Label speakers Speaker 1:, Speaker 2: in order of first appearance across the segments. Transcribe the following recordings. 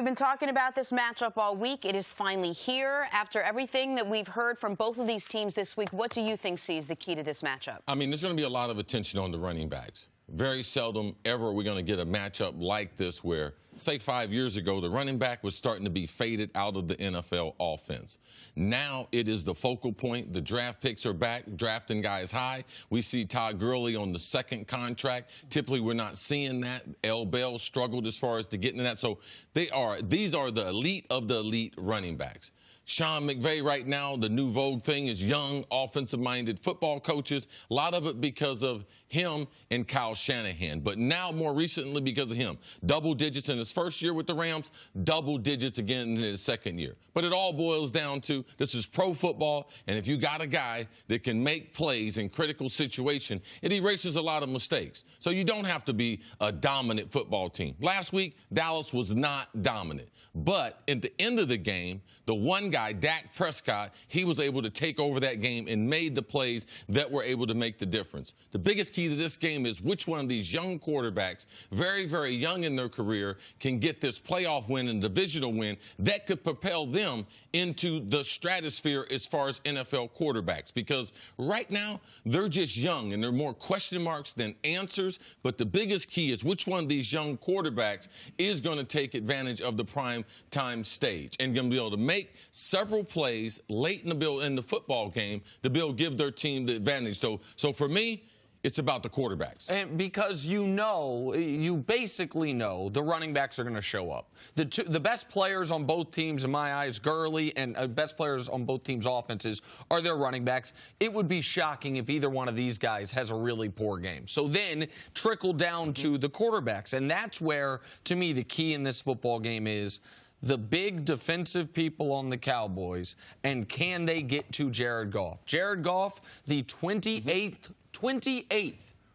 Speaker 1: we've been talking about this matchup all week. It is finally here. After everything that we've heard from both of these teams this week, what do you think is the key to this matchup? I
Speaker 2: mean, there's going to be a lot of attention on the running backs. Very seldom ever are we going to get a matchup like this where, say 5 years ago, the running back was starting to be faded out of the NFL offense. Now it is the focal point. The draft picks are back, drafting guys high. We see Todd Gurley on the second contract. Typically, we're not seeing that. L. Bell struggled as far as to getting to that. So these are the elite of the elite running backs. Sean McVay right now, the new vogue thing is young, offensive-minded football coaches. A lot of it because of him and Kyle Shanahan, but now more recently because of him. Double digits in his first year with the Rams, double digits again in his second year. But it all boils down to this is pro football, and if you got a guy that can make plays in critical situation, it erases a lot of mistakes. So you don't have to be a dominant football team. Last week, Dallas was not dominant. But at the end of the game, the one guy, Dak Prescott, he was able to take over that game and made the plays that were able to make the difference. The biggest key to this game is which one of these young quarterbacks, very, very young in their career, can get this playoff win and divisional win that could propel them into the stratosphere as far as NFL quarterbacks. Because right now, they're just young and there are more question marks than answers. But the biggest key is which one of these young quarterbacks is going to take advantage of the prime time stage and going to be able to make several plays late in the football game to be able to give their team the advantage. So for me, it's about the quarterbacks.
Speaker 3: And because you basically know the running backs are going to show up. The best players on both teams, in my eyes, Gurley, and best players on both teams' offenses are their running backs. It would be shocking if either one of these guys has a really poor game. So then trickle down to the quarterbacks. And that's where, to me, the key in this football game is the big defensive people on the Cowboys, and can they get to Jared Goff? Jared Goff, the 28th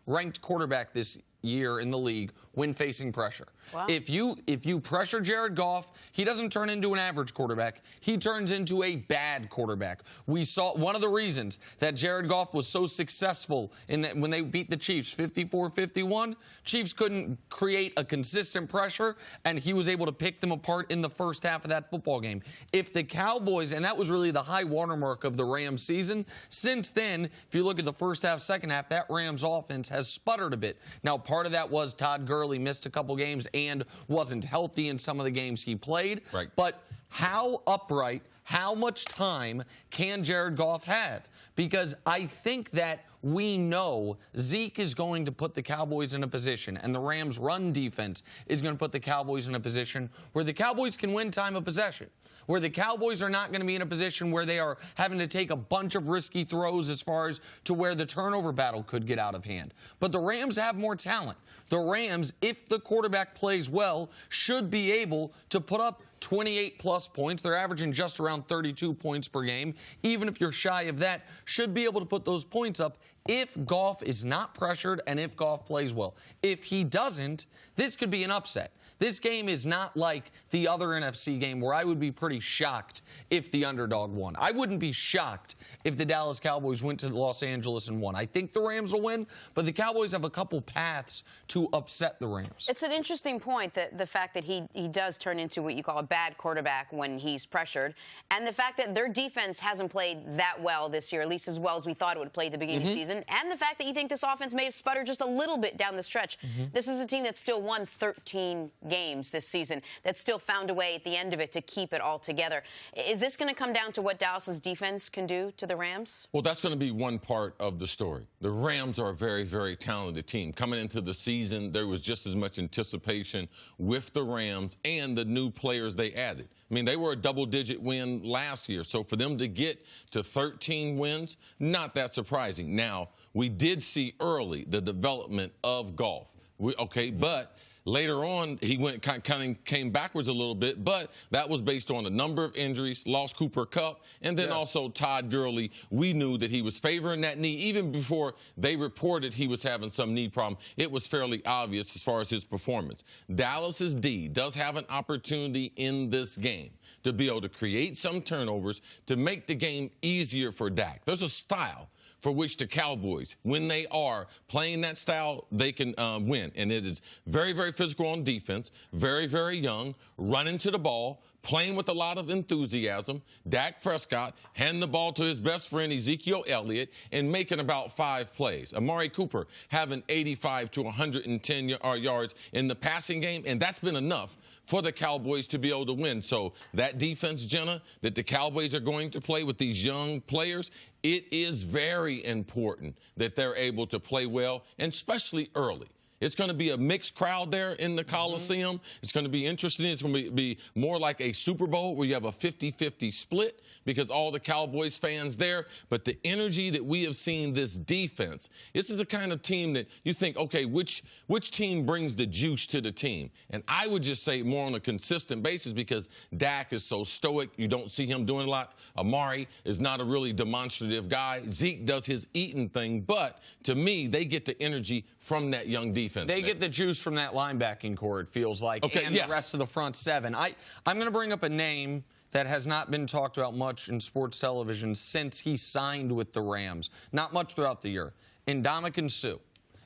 Speaker 3: ranked quarterback this year in the league when facing pressure. Wow. If you pressure Jared Goff, he doesn't turn into an average quarterback. He turns into a bad quarterback. We saw one of the reasons that Jared Goff was so successful when they beat the Chiefs 54-51. Chiefs couldn't create a consistent pressure, and he was able to pick them apart in the first half of that football game. If the Cowboys, and that was really the high watermark of the Rams season, since then, if you look at the first half, second half, that Rams offense has sputtered a bit. Now, part of that was Todd Gurley missed a couple games and wasn't healthy in some of the games he played.
Speaker 2: Right.
Speaker 3: But how upright, how much time can Jared Goff have? Because I think that we know Zeke is going to put the Cowboys in a position, and the Rams' run defense is going to put the Cowboys in a position where the Cowboys can win time of possession, where the Cowboys are not going to be in a position where they are having to take a bunch of risky throws as far as to where the turnover battle could get out of hand. But the Rams have more talent. The Rams, if the quarterback plays well, should be able to put up 28-plus points. They're averaging just around 32 points per game. Even if you're shy of that, should be able to put those points up if Goff is not pressured and if Goff plays well. If he doesn't, this could be an upset. This game is not like the other NFC game where I would be pretty shocked if the underdog won. I wouldn't be shocked if the Dallas Cowboys went to Los Angeles and won. I think the Rams will win, but the Cowboys have a couple paths to upset the Rams.
Speaker 1: It's an interesting point, that the fact that he does turn into what you call a bad quarterback when he's pressured, and the fact that their defense hasn't played that well this year, at least as well as we thought it would play at the beginning of the season, and the fact that you think this offense may have sputtered just a little bit down the stretch. This is a team that still won 13 games this season, that still found a way at the end of it to keep it all together. Is this going to come down to what Dallas's defense can do to the Rams?
Speaker 2: Well, that's going to be one part of the story. The Rams are a very, very talented team. Coming into the season, there was just as much anticipation with the Rams and the new players they added. I mean, they were a double-digit win last year, so for them to get to 13 wins, not that surprising. Now, we did see early the development of Goff. But later on, he kind of came backwards a little bit, but that was based on a number of injuries, lost Cooper Kupp, and then also Todd Gurley. We knew that he was favoring that knee. Even before they reported he was having some knee problem, it was fairly obvious as far as his performance. Dallas's D does have an opportunity in this game to be able to create some turnovers to make the game easier for Dak. There's a style for which the Cowboys, when they are playing that style, they can win. And it is very, very physical on defense, very, very young, running to the ball, playing with a lot of enthusiasm. Dak Prescott handing the ball to his best friend Ezekiel Elliott and making about 5 plays. Amari Cooper having 85 to 110 yards in the passing game, and that's been enough for the Cowboys to be able to win. So that defense, Jenna, that the Cowboys are going to play with these young players, it is very important that they're able to play well, and especially early. It's going to be a mixed crowd there in the Coliseum. It's going to be interesting. It's going to be more like a Super Bowl where you have a 50-50 split because all the Cowboys fans there. But the energy that we have seen this defense, this is a kind of team that you think, okay, which team brings the juice to the team? And I would just say more on a consistent basis because Dak is so stoic. You don't see him doing a lot. Amari is not a really demonstrative guy. Zeke does his eating thing. But to me, they get the energy from that young defense.
Speaker 3: They get the juice from that linebacking core, it feels like, and the rest of the front seven. I'm going to bring up a name that has not been talked about much in sports television since he signed with the Rams. Not much throughout the year. Ndamukong Suh.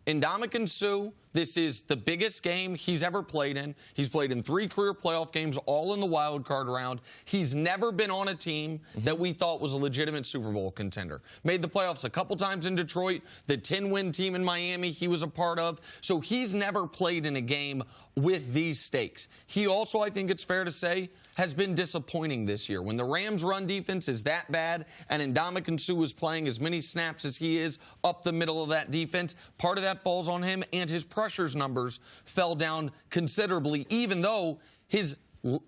Speaker 3: Ndamukong Suh, this is the biggest game he's ever played in. He's played in 3 career playoff games, all in the wild card round. He's never been on a team that we thought was a legitimate Super Bowl contender. Made the playoffs a couple times in Detroit, the 10-win team in Miami he was a part of. So he's never played in a game with these stakes. He also, I think it's fair to say, has been disappointing this year. When the Rams' run defense is that bad and Ndamukong Suh is playing as many snaps as he is up the middle of that defense, part of that falls on him, and his pressures numbers fell down considerably, even though his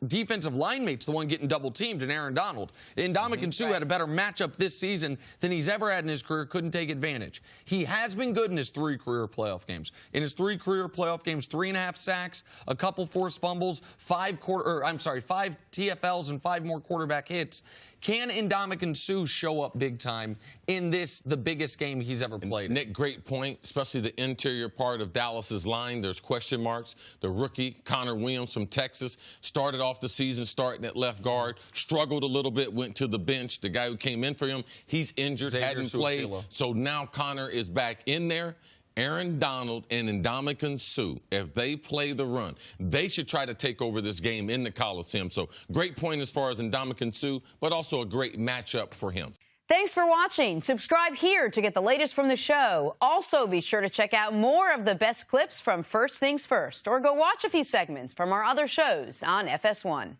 Speaker 3: defensive line mate's the one getting double teamed, and Aaron Donald. Ndamukong Suh had a better matchup this season than he's ever had in his career, couldn't take advantage. He has been good in his 3 career playoff games. In his 3 career playoff games, 3.5 sacks, a couple forced fumbles, 5 TFLs and 5 more quarterback hits. Can Ndamukong Suh show up big time in this, the biggest game he's ever played?
Speaker 2: Nick, great point, especially the interior part of Dallas's line. There's question marks. The rookie, Connor Williams from Texas, started off the season starting at left guard, struggled a little bit, went to the bench. The guy who came in for him, he's injured, hadn't played. So now Connor is back in there. Aaron Donald and Ndamukong Suh, if they play the run, they should try to take over this game in the Coliseum. So great point as far as Ndamukong Suh, but also a great matchup for him.
Speaker 1: Thanks for watching. Subscribe here to get the latest from the show. Also, be sure to check out more of the best clips from First Things First, or go watch a few segments from our other shows on FS1.